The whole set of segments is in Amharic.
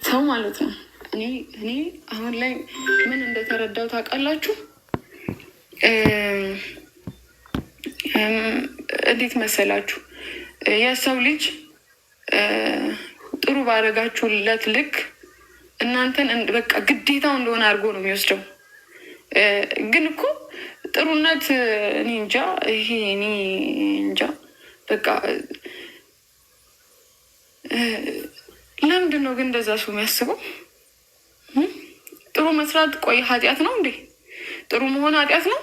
ሰው ማለት ነው። እኔ አሁን ላይ ምን እንደተረዳው ታውቃላችሁ? እንዴት መሰላችሁ? የሰው ልጅ ጥሩ ባደረጋችሁለት ልክ እናንተን በቃ ግዴታው እንደሆነ አድርጎ ነው የሚወስደው። ግን እኮ ጥሩነት እኔ እንጃ በቃ ለምንድን ነው ግን እንደዛ ሰው የሚያስበው? ጥሩ መስራት ቆይ ኃጢአት ነው እንዴ? ጥሩ መሆን ኃጢአት ነው?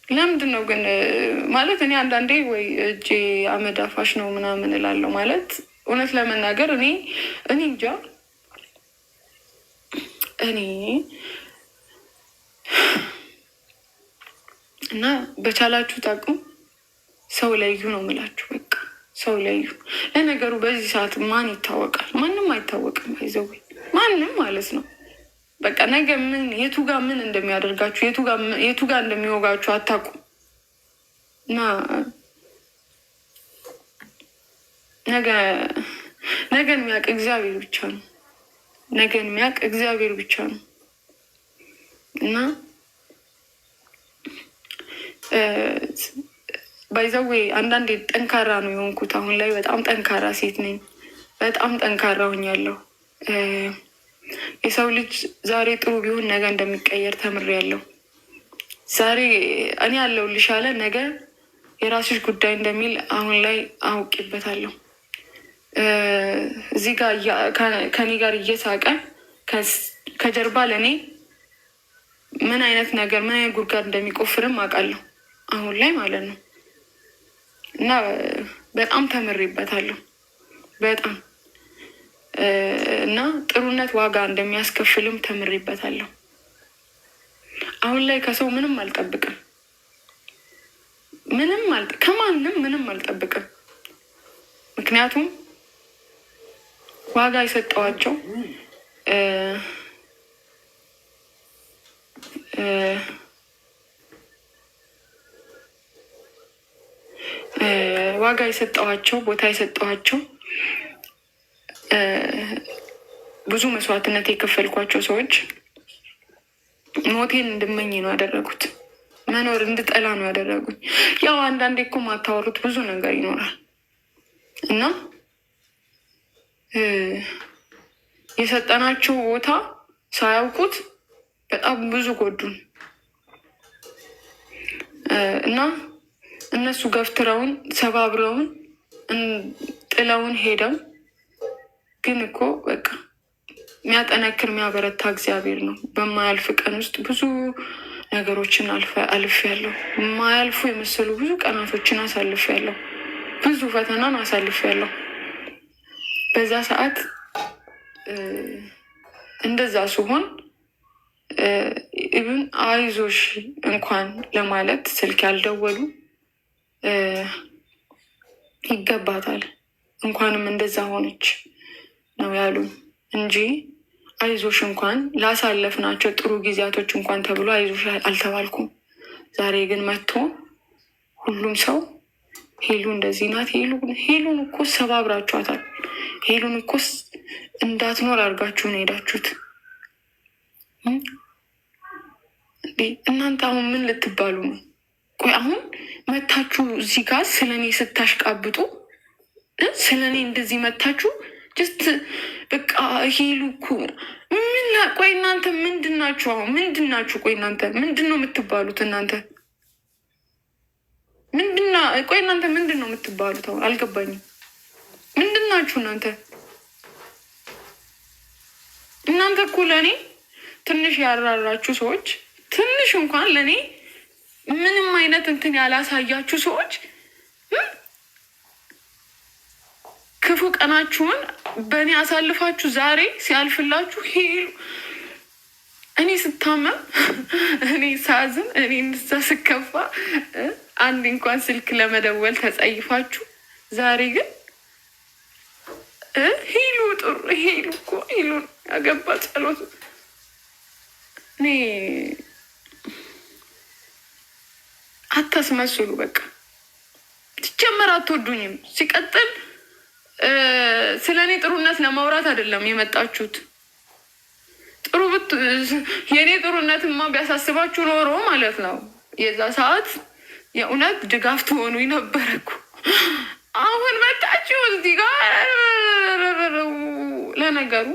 ለምንድን ነው ግን ማለት እኔ አንዳንዴ ወይ እጄ አመድ አፋሽ ነው ምናምን እላለሁ። ማለት እውነት ለመናገር እኔ እንጃ እና በቻላችሁ ታቅም ሰው ለዩ ነው የምላችሁ። በቃ ሰው ለዩ። ለነገሩ በዚህ ሰዓት ማን ይታወቃል? ማንም አይታወቅም። ይዘው ማንም ማለት ነው። በቃ ነገ የቱ ጋር ምን እንደሚያደርጋችሁ የቱ ጋር እንደሚወጋችሁ አታውቁም። እና ነገን የሚያውቅ እግዚአብሔር ብቻ ነው። ነገን የሚያውቅ እግዚአብሔር ብቻ ነው። እና ባይዘዌ አንዳንዴ ጠንካራ ነው የሆንኩት። አሁን ላይ በጣም ጠንካራ ሴት ነኝ። በጣም ጠንካራ ሆኛለሁ። የሰው ልጅ ዛሬ ጥሩ ቢሆን ነገ እንደሚቀየር ተምሬያለሁ። ዛሬ እኔ ያለሁልሽ አለ ነገ የራስሽ ጉዳይ እንደሚል አሁን ላይ አውቄበታለሁ። እዚህ ጋር ከኔ ጋር እየሳቀ ከጀርባ ለእኔ ምን አይነት ጉድጓድ እንደሚቆፍርም አውቃለሁ አሁን ላይ ማለት ነው። እና በጣም ተምሬበታለሁ በጣም እና ጥሩነት ዋጋ እንደሚያስከፍልም ተምሬበታለሁ። አሁን ላይ ከሰው ምንም አልጠብቅም፣ ከማንም ምንም አልጠብቅም። ምክንያቱም ዋጋ የሰጠዋቸው ቦታ የሰጠኋቸው ብዙ መስዋዕትነት የከፈልኳቸው ሰዎች ሞቴን እንድመኝ ነው ያደረጉት። መኖር እንድጠላ ነው ያደረጉኝ። ያው አንዳንዴ እኮ ማታወሩት ብዙ ነገር ይኖራል እና የሰጠናቸው ቦታ ሳያውቁት በጣም ብዙ ጎዱን እና እነሱ ገፍትረውን ሰባብረውን ጥለውን ሄደው ግን እኮ በቃ የሚያጠነክር የሚያበረታ እግዚአብሔር ነው። በማያልፍ ቀን ውስጥ ብዙ ነገሮችን አልፌያለሁ። የማያልፉ የመሰሉ ብዙ ቀናቶችን አሳልፌያለሁ። ብዙ ፈተናን አሳልፌያለሁ። በዛ ሰዓት እንደዛ ሲሆን ኢቭን አይዞሽ እንኳን ለማለት ስልክ ያልደወሉ ይገባታል እንኳንም እንደዛ ሆነች ነው ያሉ እንጂ አይዞሽ እንኳን ላሳለፍናቸው ጥሩ ጊዜያቶች እንኳን ተብሎ አይዞሽ አልተባልኩም። ዛሬ ግን መጥቶ ሁሉም ሰው ሄሉ እንደዚህ ናት፣ ሄሉን እኮ ሰባብራችኋታል፣ ሄሉን እኮ እንዳትኖር አድርጋችሁ ነው ሄዳችሁት። እናንተ አሁን ምን ልትባሉ ነው? ቆይ አሁን መታችሁ እዚህ ጋር ስለኔ ስታሽቃብጡ ስለኔ እንደዚህ መታችሁ ጀስት በቃ ሄሉ እኮ ቆይ እናንተ ምንድናችሁ? አሁን ምንድናችሁ? ቆይ እናንተ ምንድን ነው የምትባሉት? ቆይ እናንተ ምንድን ነው የምትባሉት? አሁን አልገባኝም። ምንድናችሁ እናንተ? እናንተ እኮ ለእኔ ትንሽ ያራራችሁ ሰዎች፣ ትንሽ እንኳን ለእኔ ምንም አይነት እንትን ያላሳያችሁ ሰዎች ክፉ ቀናችሁን በእኔ አሳልፋችሁ ዛሬ ሲያልፍላችሁ ሄሉ እኔ ስታመም፣ እኔ ሳዝን፣ እኔ እንዛ ስከፋ አንድ እንኳን ስልክ ለመደወል ተጸይፋችሁ ዛሬ ግን ሄሉ ጥሩ ሄሉ እኮ ሄሉን ያገባ ጸሎት እኔ አታስመስሉ። በቃ ሲጀመር አትወዱኝም። ሲቀጥል ስለ እኔ ጥሩነት ለማውራት አይደለም የመጣችሁት። የእኔ ጥሩነትማ ቢያሳስባችሁ ኖሮ ማለት ነው የዛ ሰዓት የእውነት ድጋፍ ትሆኑ ነበር እኮ። አሁን መጣችሁ እዚህ ጋር። ለነገሩ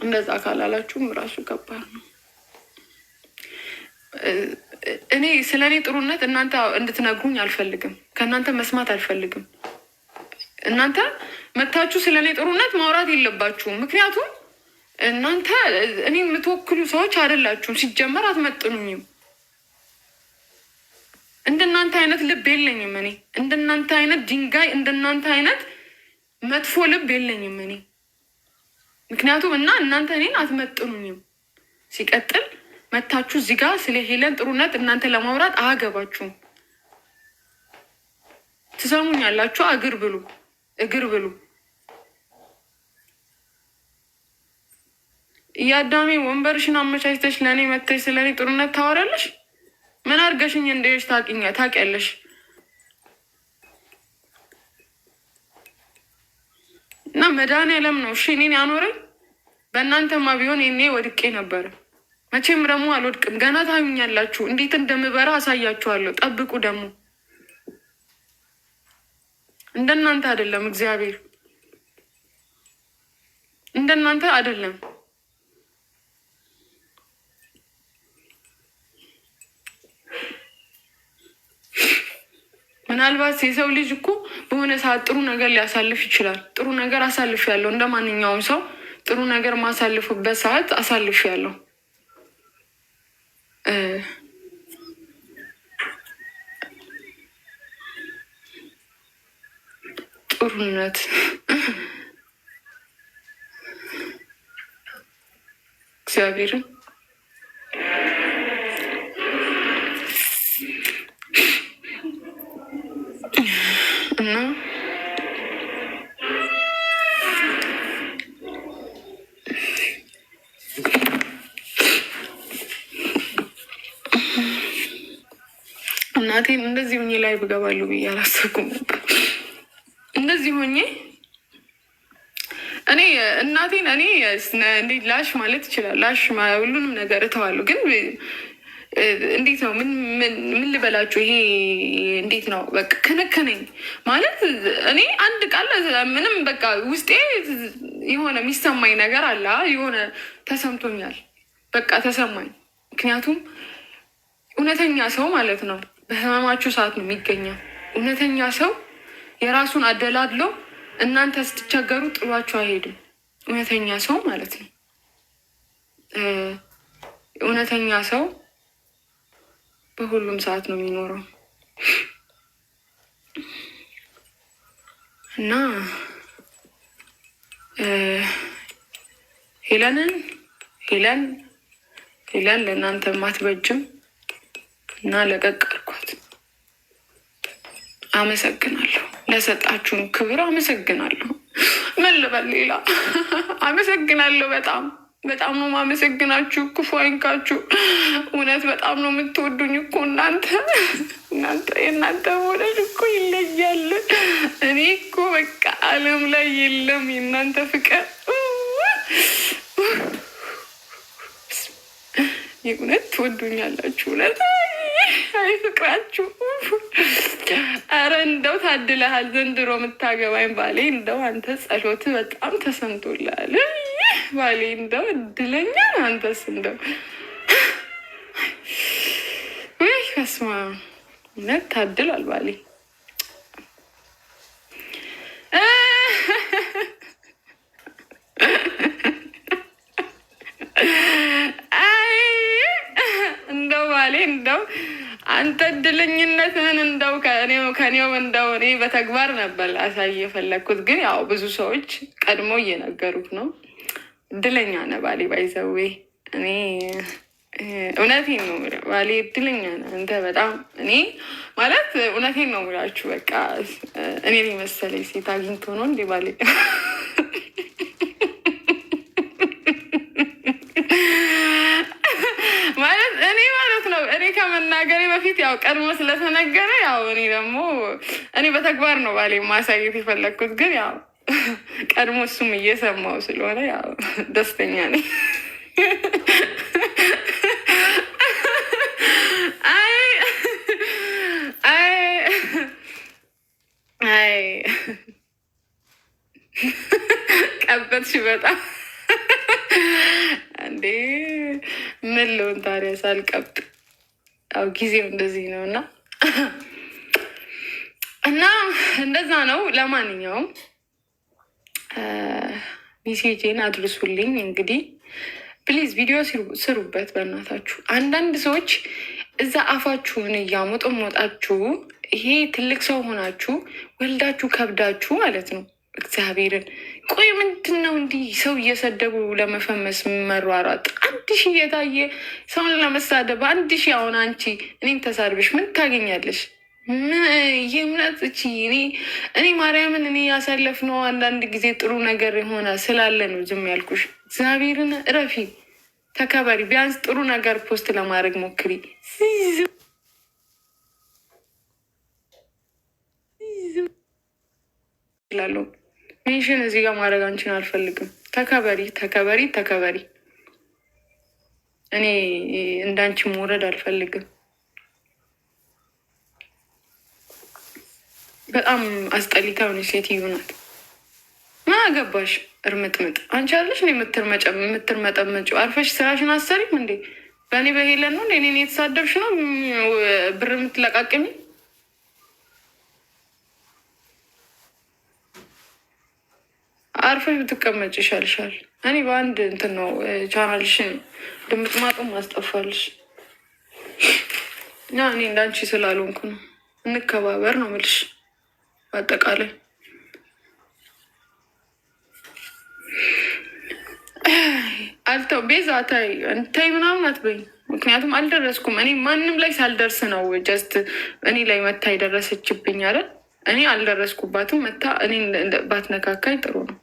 እንደዛ ካላላችሁም ራሱ ከባድ ነው። እኔ ስለ እኔ ጥሩነት እናንተ እንድትነግሩኝ አልፈልግም። ከእናንተ መስማት አልፈልግም። እናንተ መታችሁ ስለ እኔ ጥሩነት ማውራት የለባችሁም። ምክንያቱም እናንተ እኔ የምትወክሉ ሰዎች አይደላችሁም። ሲጀመር አትመጥኑኝም። እንደናንተ አይነት ልብ የለኝም እኔ። እንደናንተ አይነት ድንጋይ፣ እንደናንተ አይነት መጥፎ ልብ የለኝም እኔ። ምክንያቱም እናንተ እኔን አትመጥኑኝም። ሲቀጥል መታችሁ እዚህ ጋር ስለ ሄለን ጥሩነት እናንተ ለማውራት አያገባችሁም። ትሰሙኛላችሁ? እግር ብሉ። እያዳሜ ወንበርሽን አመቻችተሽ ለእኔ መተሽ ስለ እኔ ጥሩነት ታወራለሽ? ምን አድርገሽኝ እንደሽ ታውቂያለሽ? እና መድኃኒዓለም ነው እሺ እኔን ያኖረኝ። በእናንተማ ቢሆን እኔ ወድቄ ነበረ። መቼም ደግሞ አልወድቅም። ገና ታዩኛላችሁ። እንዴት እንደምበራ አሳያችኋለሁ። ጠብቁ። ደግሞ እንደናንተ አይደለም እግዚአብሔር፣ እንደናንተ አይደለም። ምናልባት የሰው ልጅ እኮ በሆነ ሰዓት ጥሩ ነገር ሊያሳልፍ ይችላል። ጥሩ ነገር አሳልፍ ያለው እንደ ማንኛውም ሰው ጥሩ ነገር ማሳልፉበት ሰዓት አሳልፍ ያለው ጥሩነት እግዚአብሔርን እና እናቴን እንደዚህ ሆኜ ላይ ብገባለሁ ብዬ አላሰብኩም ነበር። እንደዚህ ሆኜ እኔ እናቴን እንዴት ላሽ ማለት ይችላል። ላሽ ሁሉንም ነገር እተዋለሁ። ግን እንዴት ነው ምን ልበላችሁ? ይሄ እንዴት ነው በቃ ከነከነኝ ማለት እኔ አንድ ቃል ምንም በቃ ውስጤ የሆነ የሚሰማኝ ነገር አለ። የሆነ ተሰምቶኛል። በቃ ተሰማኝ። ምክንያቱም እውነተኛ ሰው ማለት ነው በህመማችሁ ሰዓት ነው የሚገኘው። እውነተኛ ሰው የራሱን አደላድሎ እናንተ ስትቸገሩ ጥሏችሁ አይሄድም። እውነተኛ ሰው ማለት ነው። እውነተኛ ሰው በሁሉም ሰዓት ነው የሚኖረው እና ሄለን ለእናንተ ማትበጅም እና ለቀቅ አልኳት። አመሰግናለሁ። ለሰጣችሁን ክብር አመሰግናለሁ። ምን ልበል ሌላ? አመሰግናለሁ። በጣም ነው ማመሰግናችሁ። ክፉ አይንካችሁ። እውነት በጣም ነው የምትወዱኝ እኮ እናንተ የእናንተ መውደድ እኮ ይለያል። እኔ እኮ በቃ ዓለም ላይ የለም የእናንተ ፍቅር። የእውነት ትወዱኛላችሁ። እውነት አይ ፍቅራችሁ። ኧረ እንደው ታድለሃል ዘንድሮ የምታገባኝ ባሌ። እንደው አንተ ጸሎት በጣም ተሰምቶልሃል ባሌ። እንደው እድለኛ አንተስ። እንደው ወይ ከስማ እውነት ታድሏል ባሌ። እንደው ባሌ እንደው አንተ እድለኝነትህን እንደው ከኔው እንደው እኔ በተግባር ነበር ላሳይ የፈለግኩት፣ ግን ያው ብዙ ሰዎች ቀድሞ እየነገሩት ነው። እድለኛ ነህ ባሌ። ባይዘዌ እኔ እውነቴን ነው ባሌ፣ እድለኛ ነህ አንተ በጣም። እኔ ማለት እውነቴን ነው የምላችሁ። በቃ እኔን የመሰለኝ ሴት አግኝቶ ነው እንዲህ ባሌ ማለት እኔ ማለት ነው። እኔ ከመናገሬ በፊት ያው ያው ቀድሞ ስለተነገረ ያው እኔ በተግባር ነው ባሌ ማሳየት የፈለግኩት፣ ግን ያው ቀድሞ እሱም እየሰማው ስለሆነ ያው ደስተኛ ነኝ። ቀበትሽ በጣም እንዴ! ምን ልሆን ታዲያ ሳልቀብጥ? ያው ጊዜው እንደዚህ ነው እና እንደዛ ነው። ለማንኛውም ሜሴጄን አድርሱልኝ። እንግዲህ ፕሊዝ ቪዲዮ ስሩበት በእናታችሁ። አንዳንድ ሰዎች እዛ አፋችሁን እያሞጠሞጣችሁ ይሄ ትልቅ ሰው ሆናችሁ ወልዳችሁ ከብዳችሁ ማለት ነው። እግዚአብሔርን ቆይ ምንድን ነው እንዲህ ሰው እየሰደቡ ለመፈመስ መሯሯጥ? 1000 እየታየ ሰውን ለመሳደብ 1000። አሁን አንቺ እኔም ተሳድበሽ ምን ታገኛለሽ? የእምነት እኔ ማርያምን እኔ ያሳለፍነው አንዳንድ ጊዜ ጥሩ ነገር የሆነ ስላለ ነው ዝም ያልኩሽ። እግዚአብሔርን እረፊ፣ ተከበሪ። ቢያንስ ጥሩ ነገር ፖስት ለማድረግ ሞክሪ። ላለው ሜንሽን እዚህ ጋር ማድረግ አንቺን አልፈልግም። ተከበሪ ተከበሪ ተከበሪ። እኔ እንዳንቺ መውረድ አልፈልግም። በጣም አስጠሊታ ሆነች ሴትዮ ናት። ምን አገባሽ? እርምጥምጥ አንቺ አለሽ ነው የምትርመጠመጪው። አርፈሽ ስራሽን አሰሪም እንዴ? በእኔ በሄለን ነው እኔን የተሳደብሽ ነው ብር የምትለቃቅሚ? አርፈሽ ብትቀመጭ ይሻልሻል። እኔ በአንድ እንትን ነው ቻናልሽን ድምጥማጡም ማስጠፋልሽ እና እኔ እንዳንቺ ስላልሆንኩ ነው። እንከባበር ነው የምልሽ። በአጠቃላይ አልተው ቤዛ ታይ ምናምን አትበኝ። ምክንያቱም አልደረስኩም። እኔ ማንም ላይ ሳልደርስ ነው ጀስት እኔ ላይ መታ የደረሰችብኝ አይደል? እኔ አልደረስኩባትም። መታ እኔ ባትነካካኝ ጥሩ ነው።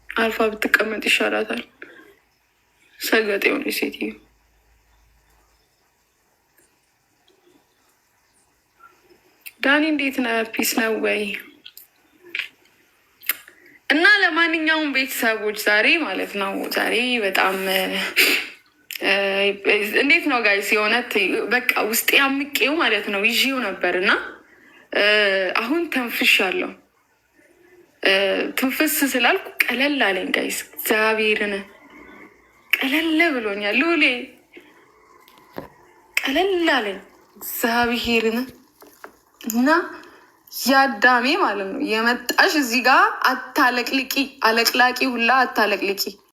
አልፋ ብትቀመጥ ይሻላታል። ሰገጥ የሆነ ሴትዮ ዳኒ እንዴት ነህ? ፒስ ነው ወይ? እና ለማንኛውም ቤተሰቦች ዛሬ ማለት ነው በጣም እንዴት ነው ጋይስ የሆነት በቃ ውስጤ አምቄው ማለት ነው ይዤው ነበር እና አሁን ተንፍሻለሁ። ትንፍስ ስላልኩ ቀለል አለኝ ጋይስ። እግዚአብሔርን ቀለል ብሎኛል። ሉሌ ቀለል አለኝ እግዚአብሔርን እና ያዳሜ ማለት ነው የመጣሽ እዚህ ጋር አታለቅልቂ፣ አለቅላቂ ሁላ አታለቅልቂ።